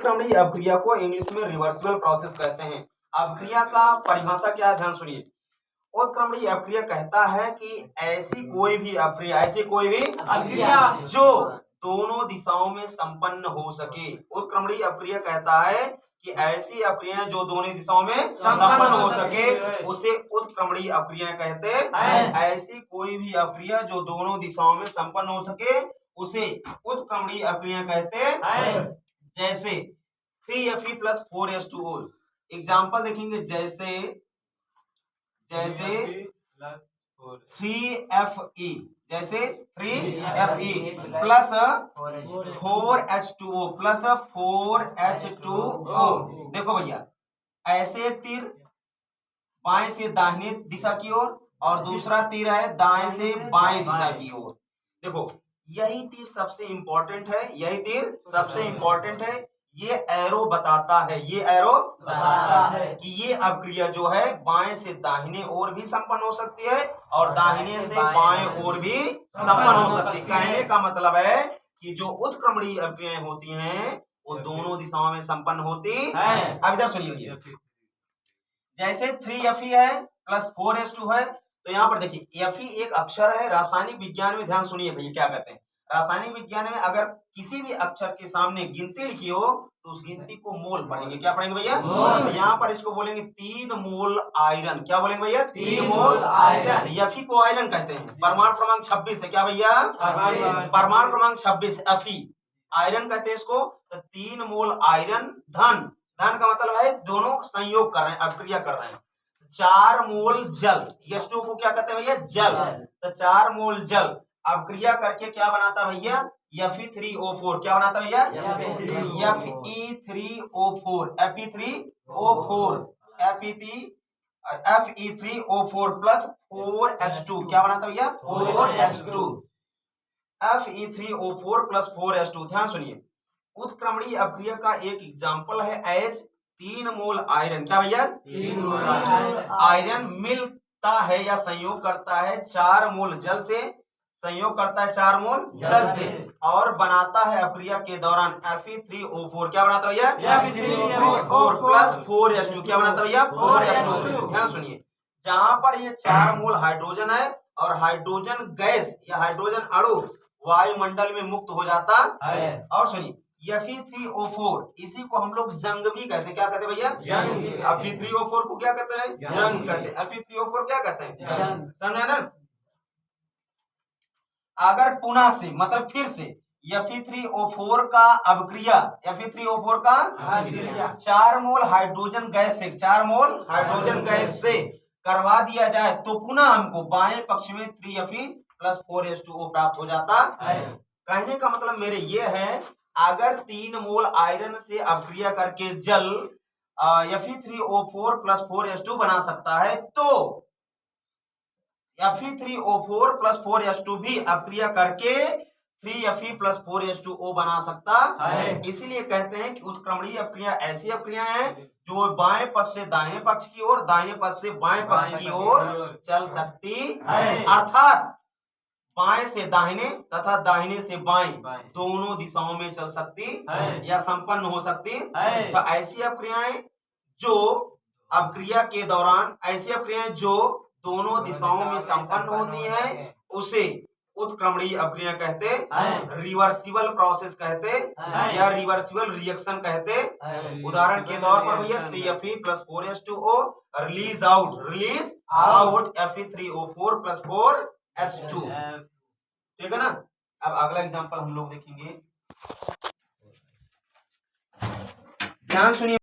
उत्क्रमणीय अपक्रिया को इंग्लिश में reversible process कहते हैं। अपक्रिया का परिभाषा क्या है, ध्यान सुनिए। उत्क्रमणीय अपक्रिया कहता है कि ऐसी कोई भी अपक्रिया जो दोनों दिशाओं में संपन्न हो सके। उत्क्रमणीय अपक्रिया कहता है कि ऐसी अपक्रियाएं जो दोनों दिशाओं में संपन्न हो सके उसे उत्क्रमणीय अपक्रिया कहते हैं। ऐसी कोई भी अपक्रिया जो दोनों दिशाओं में संपन्न हो सके उसे उत्क्रमणीय अपक्रिया कहते हैं। जैसे 3Fe + 4H2O। एग्जाम्पल देखेंगे, जैसे 3Fe, जैसे 3Fe plus 4H2O plus 4H2O। देखो भैया, ऐसे एक तीर बाएं से दाहिने दिशा की ओर और दूसरा तीर है दाएं से बाएं दिशा की ओर। देखो, यही तीर सबसे इंपॉर्टेंट है, ये एरो बताता है कि ये अपक्रिया जो है बाएं से दाहिने ओर भी संपन्न हो सकती है और दाहिने से बाएं ओर भी संपन्न हो सकती है। कहने का मतलब है कि जो उत्क्रमणीय अपक्रियाएं होती हैं वो दोनों दिशाओं में संपन्न होती है। अब इधर सुनिए, जैसे 3Fe है प्लस 4H2 है, तो यहाँ पर देखिए Fe एक अक्षर है। रासायनिक विज्ञान में ध्यान सुनिए भैया क्या कहते हैं। रासायनिक विज्ञान में अगर किसी भी अक्षर के सामने गिनती लिखी हो तो उस गिनती को मोल पढ़ेंगे। क्या पढ़ेंगे भैया? तो यहाँ पर इसको बोलेंगे 3 मोल आयरन। क्या बोलेंगे भैया? 3 मोल आयरन। Fe को आयरन कहते हैं। परमाणु क्रमांक 26 है। क्या भैया? परमाणु क्रमांक 26 Fe। आयरन कहते हैं इसको। तो 3 मोल आयरन धन का मतलब है दोनों संयोग कर रहे हैं, अपक्रिया कर रहे हैं। 4 मोल जल, H2O को क्या कहते हैं भैया? जल। तो 4 मोल जल अपक्रिया करके क्या बनाता भैया? Fe3O4। क्या बनाता भैया? Fe3O4 plus 4H2। क्या बनाता भैया? 4H2। Fe3O4 plus 4H2। ध्यान सुनिए, उत्क्रमणीय अपक्रिया का एक एग्जाम्पल है एज 3 मोल आयरन। क्या भैया? 3 मोल आयरन मिलता है या संयोग करता है 4 मोल जल से, संयोग करता है 4 मोल जल से और बनाता है अपक्रिया के दौरान Fe3O4। क्या बनाता भैया? Fe3O4 plus 4H2। क्या बनाता भैया? 4H2। ध्यान सुनिए, जहां पर ये 4 मोल हाइड्रोजन है और हाइड्रोजन गैस या हाइड्रोजन अणु वायुमंडल में मुक्त हो जाता है। और सुनिए, Fe3O4 इसी को हम लोग जंग भी कहते हैं। क्या कहते हैं भैया? जंग। Fe3O4 को क्या कहते हैं? जंग कहते हैं। Fe3O4 क्या कहते हैं? समझे ना? अगर पुनः से मतलब फिर से Fe3O4 का अपक्रिया, Fe3O4 का 4 मोल हाइड्रोजन गैस से, 4 मोल हाइड्रोजन गैस से करवा दिया जाए तो पुनः हमको बाएं पक्ष में 3Fe प्लस 4H2O प्राप्त हो जाता है। कहने का मतलब मेरे ये है, अगर 3 मोल आयरन से अपक्रिया करके जल Fe3O4 प्लस 4H2 बना सकता है तो Fe3O4 प्लस 4H2 भी अपक्रिया करके 3Fe प्लस 4H2O बना सकता है। इसीलिए कहते हैं कि उत्क्रमणीय अपक्रिया ऐसी अपक्रिया है जो बाएं पक्ष से दाहिने पक्ष की ओर, दाहिने पक्ष से बाएं पक्ष की ओर चल सकती है। अर्थात बाएं से दाहिने तथा दाहिने से बाएं दोनों दिशाओं में चल सकती है या संपन्न हो सकती है। तो ऐसी अपक्रियाएं जो अपक्रिया के दौरान, ऐसी अपक्रियाएं जो दोनों दिशाओं में संपन्न होती है उसे उत्क्रमणीय अपक्रिया कहते हैं, रिवर्सिबल प्रोसेस कहते हैं या रिवर्सिबल रिएक्शन कहते हैं। उदाहरण के तौर पर भैया 3Fe plus 4H2O release out Fe3O4 plus 4H2। ठीक है ना? अब अगला एग्जांपल हम लोग देखेंगे, ध्यान सुनिए।